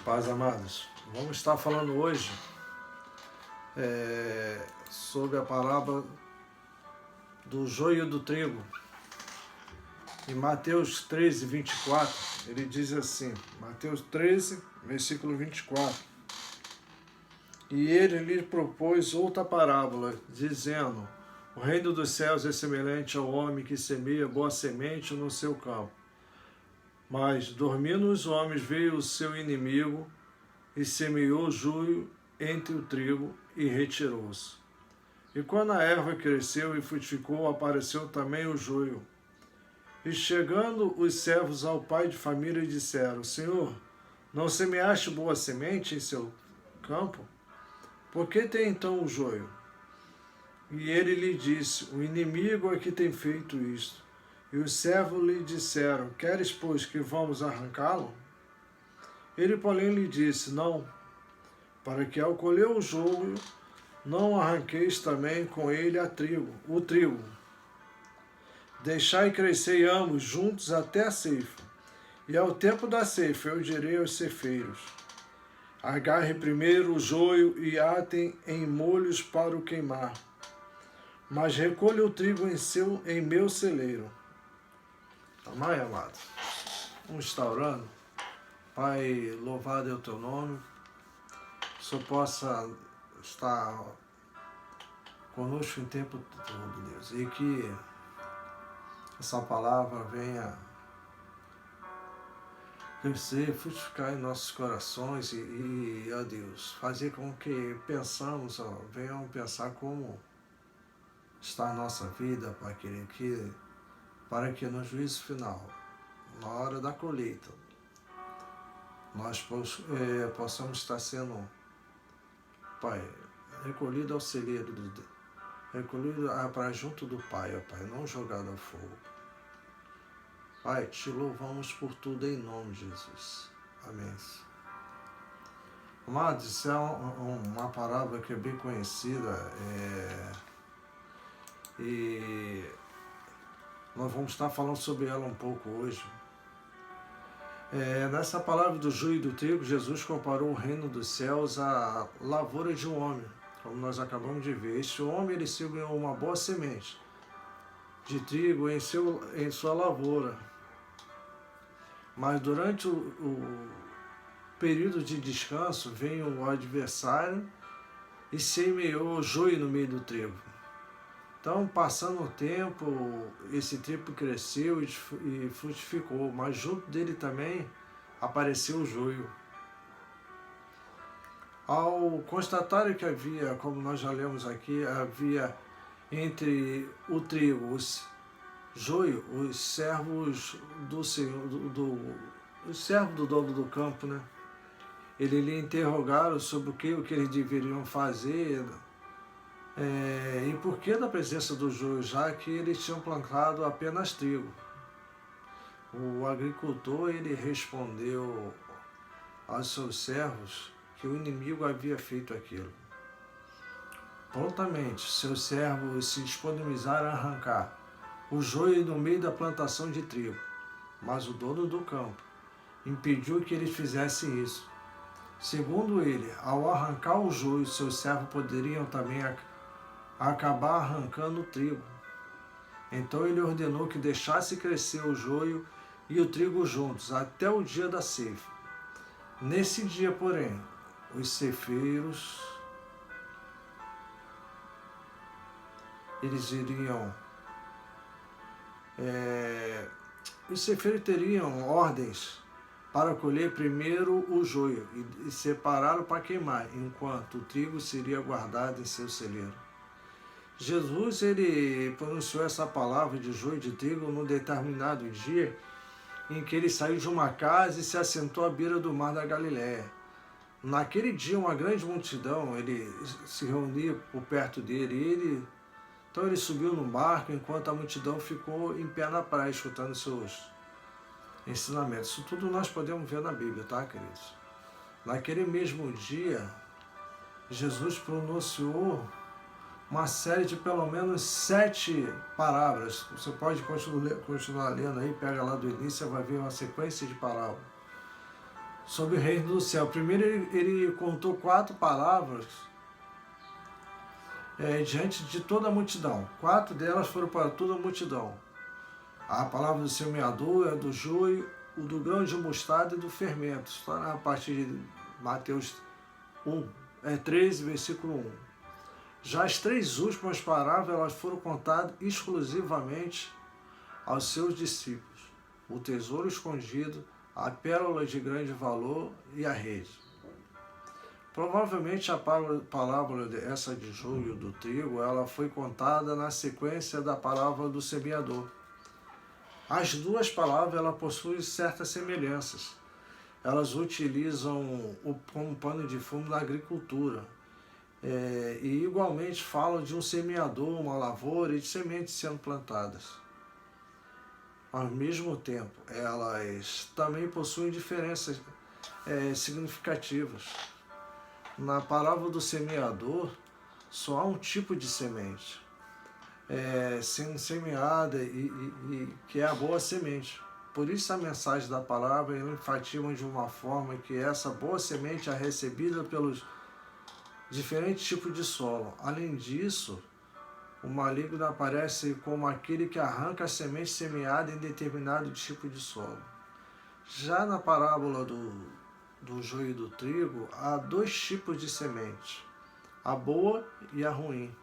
Paz, amados. Vamos estar falando hoje sobre a parábola do joio e do trigo. Em Mateus 13, 24, ele diz assim, Mateus 13, versículo 24. E ele lhe propôs outra parábola, dizendo, o reino dos céus é semelhante ao homem que semeia boa semente no seu campo. Mas, dormindo os homens, veio o seu inimigo e semeou o joio entre o trigo e retirou-se. E quando a erva cresceu e frutificou, apareceu também o joio. E chegando os servos ao pai de família disseram, Senhor, não semeaste boa semente em seu campo? Por que tem então o joio? E ele lhe disse, o inimigo é que tem feito isto. E os servos lhe disseram, queres, pois, que vamos arrancá-lo? Ele, porém, lhe disse, não, para que ao colher o joio, não arranqueis também com ele o trigo. Deixai crescer ambos juntos até a ceifa. E ao tempo da ceifa eu direi aos ceifeiros, agarre primeiro o joio e atem em molhos para o queimar, mas recolha o trigo em meu celeiro. Amai, amado, vamos estar orando. Pai, louvado é o teu nome, que o Senhor possa estar conosco em tempo todo, Deus, e que essa palavra venha crescer, frutificar em nossos corações e, ó Deus, fazer com que pensamos, venham pensar como está a nossa vida, Pai querido, para que no juízo final, na hora da colheita, nós possamos estar sendo, Pai, recolhido ao celeiro, recolhido para junto do Pai, ó Pai, não jogado ao fogo. Pai, te louvamos por tudo em nome de Jesus. Amém. Amados, isso é uma parábola que é bem conhecida, e nós vamos estar falando sobre ela um pouco hoje. Nessa palavra do joio e do trigo, Jesus comparou o reino dos céus à lavoura de um homem, como nós acabamos de ver. Este homem, ele semeou uma boa semente de trigo em sua lavoura. Mas durante o período de descanso, veio o adversário e semeou o joio no meio do trigo. Então, passando o tempo, esse trigo cresceu e frutificou, mas junto dele também apareceu o joio. Ao constatar que havia, como nós já lemos aqui, havia entre o trigo, joio, os servos do Senhor, os servos do dono do campo, né? Eles lhe interrogaram sobre o que eles deveriam fazer e por que da presença do joio, já que eles tinham plantado apenas trigo. O agricultor, ele respondeu aos seus servos que o inimigo havia feito aquilo. Prontamente, seus servos se disponibilizaram a arrancar o joio no meio da plantação de trigo, mas o dono do campo impediu que eles fizessem isso. Segundo ele, ao arrancar o joio, seus servos poderiam também acabar arrancando o trigo. Então ele ordenou que deixasse crescer o joio e o trigo juntos, até o dia da ceifa. Nesse dia, porém, os ceifeiros, eles iriam... os ceifeiros teriam ordens para colher primeiro o joio e separá-lo para queimar, enquanto o trigo seria guardado em seu celeiro. Jesus, ele pronunciou essa palavra de joio e de trigo num determinado dia em que ele saiu de uma casa e se assentou à beira do mar da Galileia. Naquele dia, uma grande multidão, ele se reunia por perto dele, então ele subiu no barco enquanto a multidão ficou em pé na praia, escutando seus ensinamentos. Isso tudo nós podemos ver na Bíblia, tá, queridos? Naquele mesmo dia, Jesus pronunciou uma série de pelo menos 7 palavras. Você pode continuar lendo aí, pega lá do início, você vai ver uma sequência de palavras. sobre o reino do céu. Primeiro ele contou 4 palavras diante de toda a multidão. 4 delas foram para toda a multidão. A palavra do semeador, a do joio, o do grão de mostarda e do fermento. Está a partir de Mateus 13, versículo 1. Já as 3 últimas parábolas elas foram contadas exclusivamente aos seus discípulos. O tesouro escondido, a pérola de grande valor e a rede. Provavelmente a parábola essa de joio do trigo, ela foi contada na sequência da parábola do semeador. As 2 palavras elas possuem certas semelhanças. Elas utilizam como pano de fundo na agricultura. E igualmente falam de um semeador, uma lavoura e de sementes sendo plantadas. Ao mesmo tempo, elas também possuem diferenças significativas. Na parábola do semeador, só há um tipo de semente sendo semeada e que é a boa semente. Por isso a mensagem da palavra enfatiza de uma forma que essa boa semente é recebida pelos diferentes tipos de solo. Além disso, o maligno aparece como aquele que arranca a semente semeada em determinado tipo de solo. Já na parábola do joio e do trigo, há 2 tipos de semente, a boa e a ruim.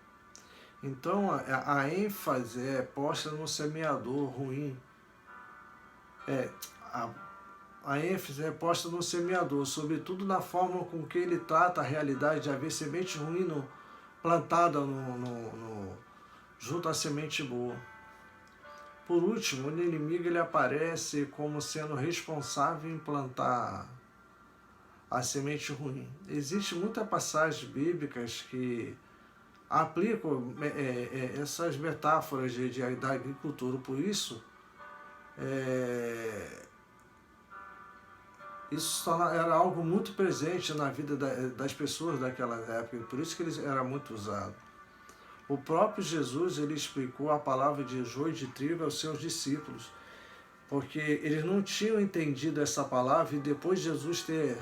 Então a ênfase é posta no semeador ruim. A ênfase é posta no semeador, sobretudo na forma com que ele trata a realidade de haver semente ruim plantada junto à semente boa. Por último, o inimigo ele aparece como sendo responsável em plantar a semente ruim. Existem muitas passagens bíblicas que aplicam essas metáforas da agricultura. Por isso, isso era algo muito presente na vida das pessoas daquela época, por isso que eles eram muito usados. O próprio Jesus ele explicou a palavra de joio e de trigo aos seus discípulos, porque eles não tinham entendido essa palavra, e depois de Jesus ter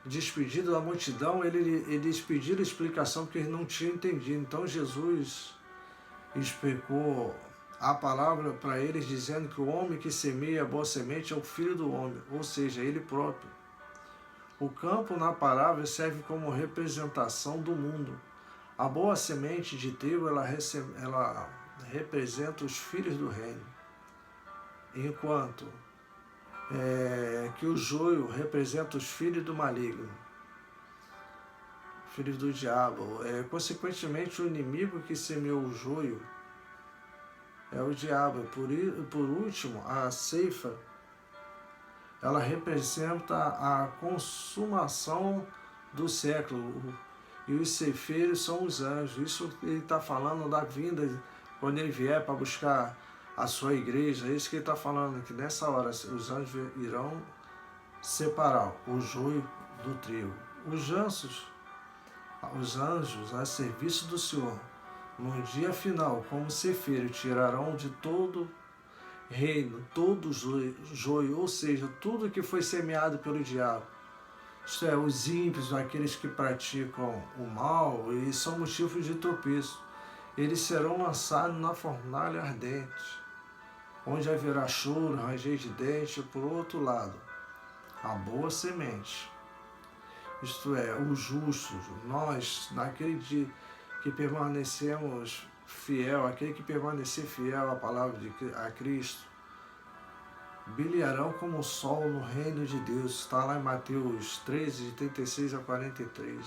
despedido da multidão, eles pediram explicação porque eles não tinham entendido. Então Jesus explicou a palavra para eles, dizendo que o homem que semeia a boa semente é o Filho do Homem, ou seja, ele próprio. O campo na parábola serve como representação do mundo. A boa semente de trigo ela representa os filhos do reino, enquanto que o joio representa os filhos do maligno, filhos do diabo. Consequentemente, o inimigo que semeou o joio é o diabo. Por último, a ceifa ela representa a consumação do século, e os ceifeiros são os anjos. Isso ele está falando da vinda, quando ele vier para buscar a sua igreja. É isso que ele está falando, que nessa hora os anjos irão separar o joio do trigo. Os anjos a serviço do Senhor, no dia final, como ceifeiro, tirarão de todo reino, todo joio, ou seja, tudo que foi semeado pelo diabo. Isto é, os ímpios, aqueles que praticam o mal, e são motivos de tropeço. Eles serão lançados na fornalha ardente, onde haverá choro, ranger de dente. Por outro lado, a boa semente, isto é, os justos, nós, naquele dia que permanecemos fiel, aquele que permanecer fiel à palavra a Cristo, brilharão como o sol no reino de Deus. Está lá em Mateus 13, de 36 a 43.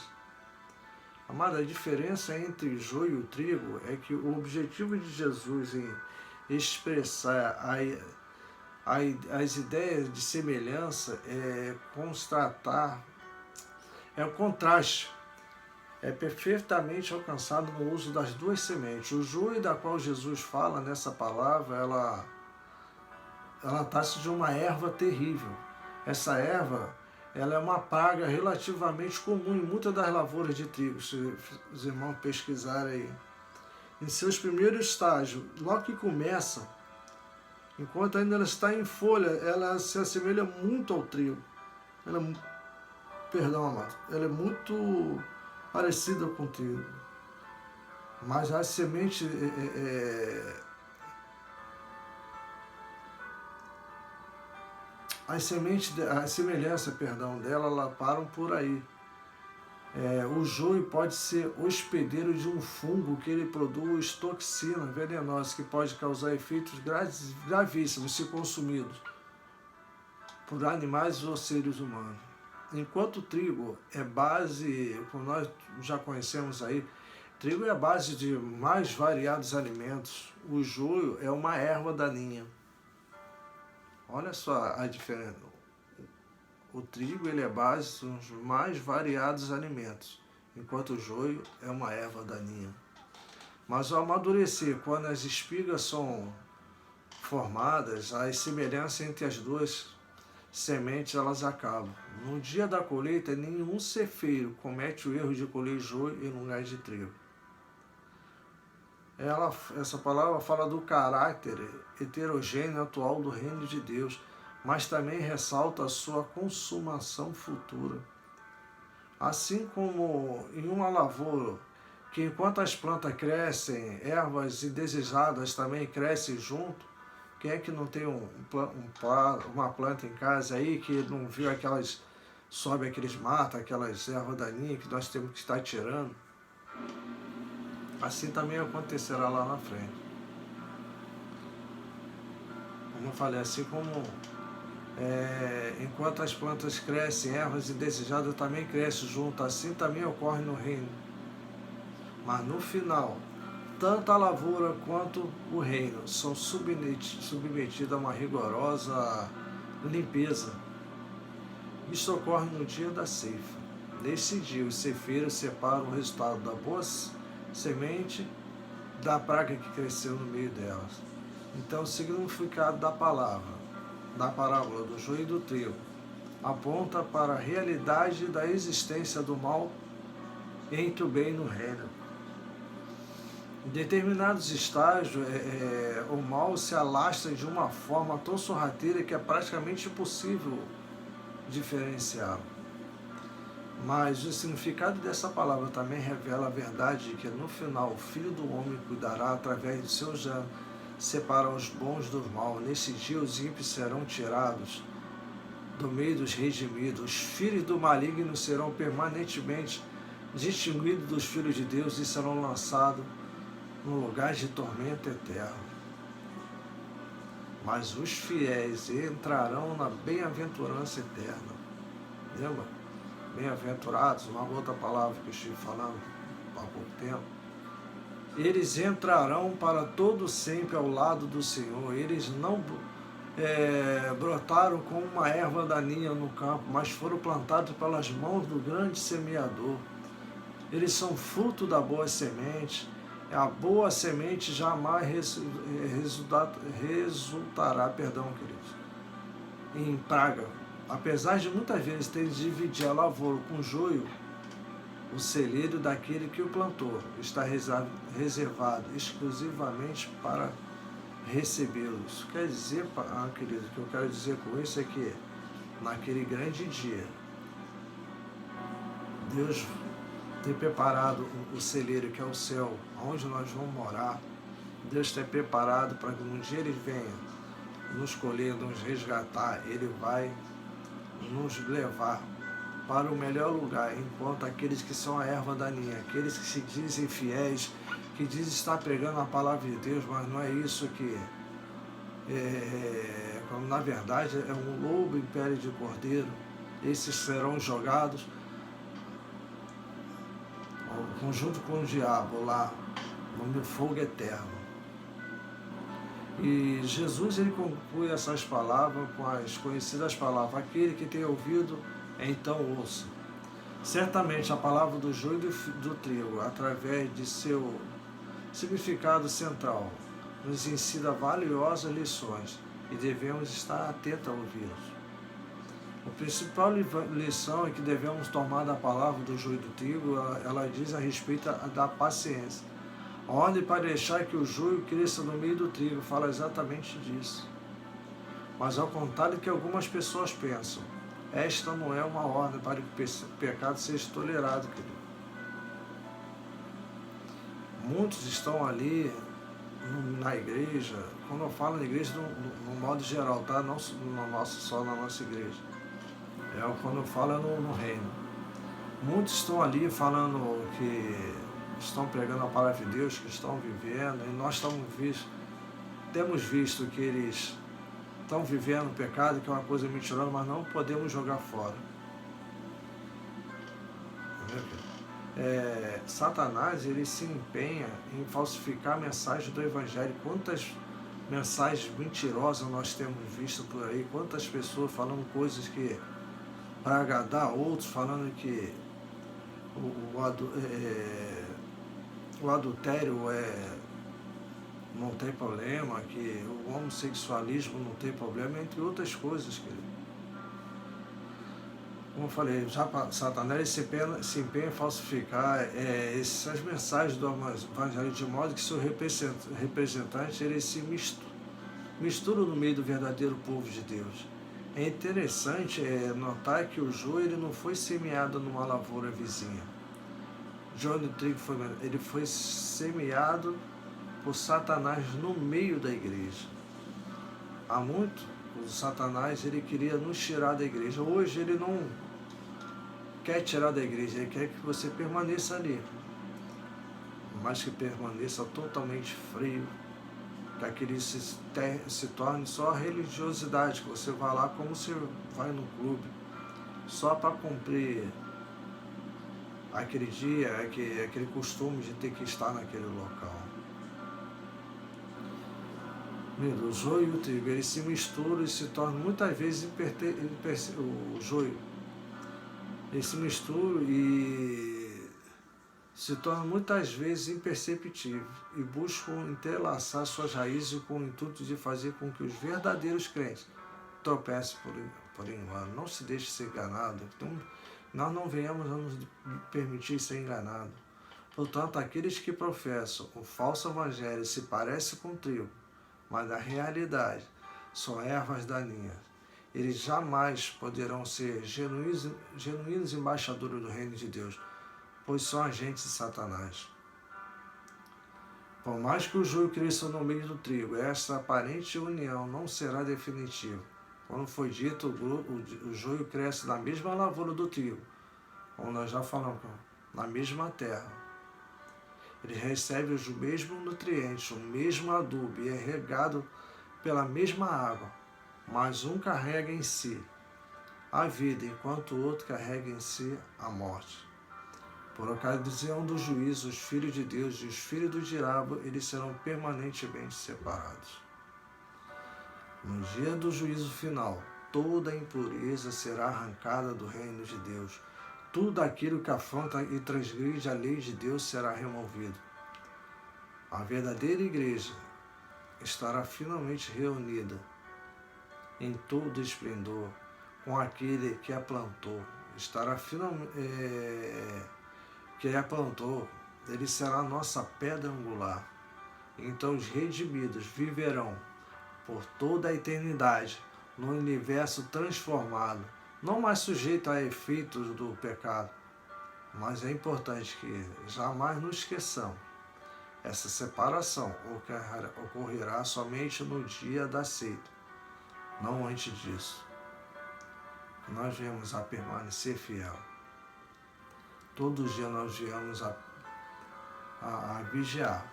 Amada, a diferença entre joio e o trigo é que o objetivo de Jesus em expressar as ideias de semelhança é constatar, é o contraste. É perfeitamente alcançado no uso das 2 sementes. O joio da qual Jesus fala nessa palavra, ela trata-se de uma erva terrível. Essa erva, ela é uma praga relativamente comum em muitas das lavouras de trigo, se os irmãos pesquisarem aí. Em seus primeiros estágios, logo que começa, enquanto ainda ela está em folha, ela se assemelha muito ao trigo. perdão, amado, ela é muito parecida com o trigo, mas a semente a semelhança, dela, ela param por aí. O joio pode ser hospedeiro de um fungo que ele produz toxina venenosa que pode causar efeitos gravíssimos se consumidos por animais ou seres humanos. Enquanto o trigo é base, como nós já conhecemos aí, trigo é a base de mais variados alimentos. O joio é uma erva daninha. Olha só a diferença. O trigo ele é base dos mais variados alimentos, enquanto o joio é uma erva daninha. Mas ao amadurecer, quando as espigas são formadas, a semelhança entre as duas sementes elas acabam. No dia da colheita, nenhum cefeiro comete o erro de colher joio em lugar de trigo. Essa palavra fala do caráter heterogêneo atual do reino de Deus, mas também ressalta a sua consumação futura. Assim como em uma lavoura, que enquanto as plantas crescem, ervas indesejadas também crescem junto. Quem é que não tem uma planta em casa aí, que não viu sobe aqueles matos, aquelas ervas daninhas que nós temos que estar tirando? Assim também acontecerá lá na frente. Como eu falei, assim como enquanto as plantas crescem, ervas indesejadas também crescem junto, assim também ocorre no reino. Mas no final, tanto a lavoura quanto o reino são submetidos a uma rigorosa limpeza. Isso ocorre no dia da ceifa. Nesse dia, os ceifeiros separam o resultado da boa semente da praga que cresceu no meio delas. Então, o significado da parábola do joio e do trigo aponta para a realidade da existência do mal entre o bem no reino. Em determinados estágios, o mal se alastra de uma forma tão sorrateira que é praticamente impossível diferenciá-lo. Mas o significado dessa palavra também revela a verdade de que no final o Filho do Homem cuidará através de seus anos, separar os bons do mal. Nesse dia os ímpios serão tirados do meio dos redimidos. Os filhos do maligno serão permanentemente distinguidos dos filhos de Deus e serão lançados num lugar de tormento eterno. Mas os fiéis entrarão na bem-aventurança eterna. Lembra? Bem-aventurados, uma outra palavra que eu estive falando há pouco tempo. Eles entrarão para todo sempre ao lado do Senhor. Eles não brotaram como uma erva daninha no campo, mas foram plantados pelas mãos do grande semeador. Eles são fruto da boa semente. A boa semente jamais resultará, queridos, em praga. Apesar de muitas vezes ter de dividir a lavoura com joio, o celeiro daquele que o plantou está reservado exclusivamente para recebê-los. Isso quer dizer, querido, o que eu quero dizer com isso é que naquele grande dia, Deus tem preparado o celeiro que é o céu, onde nós vamos morar. Deus tem preparado para que um dia Ele venha nos colher, nos resgatar. Ele vai nos levar para o melhor lugar, enquanto aqueles que são a erva daninha, aqueles que se dizem fiéis, que dizem estar pregando a palavra de Deus, mas não é isso que como na verdade é um lobo em pele de cordeiro. Esses serão jogados junto com o diabo lá no fogo eterno. E Jesus ele conclui essas palavras com as conhecidas palavras: aquele que tem ouvido, então ouça. Certamente a palavra do joio e do trigo, através de seu significado central, nos ensina valiosas lições e devemos estar atentos a ouvi-los. A principal lição é que devemos tomar da palavra do joio e do trigo. Ela diz a respeito da paciência. A ordem para deixar que o joio cresça no meio do trigo fala exatamente disso. Mas ao contrário do que algumas pessoas pensam, Esta não é uma ordem para que o pecado seja tolerado, querido. Muitos estão ali na igreja, quando eu falo na igreja, no modo geral, tá? Não só na nossa igreja. Quando eu falo no reino. Muitos estão ali falando que estão pregando a palavra de Deus, que estão vivendo, e nós temos visto que eles estão vivendo o pecado, que é uma coisa mentirosa, mas não podemos jogar fora. Satanás, ele se empenha em falsificar a mensagem do Evangelho. Quantas mensagens mentirosas nós temos visto por aí, quantas pessoas falando coisas que para agradar outros, falando que o adultério não tem problema, que o homossexualismo não tem problema, entre outras coisas, querido. Como eu falei, Satanás se empenha em falsificar essas mensagens do Evangelho, de modo que seus representantes eles se misturam no meio do verdadeiro povo de Deus. É interessante notar que o joio ele não foi semeado numa lavoura vizinha. O joio do trigo foi semeado por Satanás no meio da igreja. Há muito, o Satanás ele queria nos tirar da igreja. Hoje ele não quer tirar da igreja, ele quer que você permaneça ali, mas que permaneça totalmente frio, que aquele se torne só religiosidade, que você vai lá como você vai no clube, só para cumprir aquele dia, aquele costume de ter que estar naquele local. O joio e o trigo, eles se misturam e se tornam muitas vezes o joio. Eles se misturam e se tornam muitas vezes imperceptíveis e buscam entrelaçar suas raízes com o intuito de fazer com que os verdadeiros crentes tropecem por engano. Não se deixe ser enganado. Então, nós não venhamos a nos permitir ser enganados. Portanto, aqueles que professam o falso evangelho se parecem com trigo, mas na realidade são ervas daninhas. Eles jamais poderão ser genuínos embaixadores do reino de Deus, pois são agentes de Satanás. Por mais que o joio cresça no meio do trigo, esta aparente união não será definitiva. Como foi dito, o joio cresce na mesma lavoura do trigo, como nós já falamos, na mesma terra. Ele recebe os mesmos nutrientes, o mesmo adubo e é regado pela mesma água, mas um carrega em si a vida, enquanto o outro carrega em si a morte. Por ocasião do juízo, os filhos de Deus e os filhos do diabo, eles serão permanentemente separados. No dia do juízo final, toda a impureza será arrancada do reino de Deus. Tudo aquilo que afronta e transgride a lei de Deus será removido. A verdadeira igreja estará finalmente reunida em todo esplendor com aquele que a plantou. Estará finalmente que a plantou, ele será a nossa pedra angular. Então os redimidos viverão por toda a eternidade no universo transformado, não mais sujeito a efeitos do pecado. Mas é importante que jamais nos esqueçamos, essa separação ocorrerá somente no dia da ceita, não antes disso. Nós viemos a permanecer fiel. Todos os dias nós viemos a vigiar,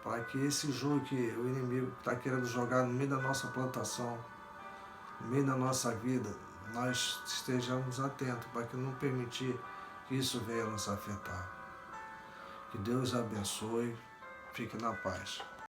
para que esse jogo que o inimigo está querendo jogar no meio da nossa plantação, no meio da nossa vida, nós estejamos atentos, para que não permitir que isso venha nos afetar. Que Deus abençoe, fique na paz.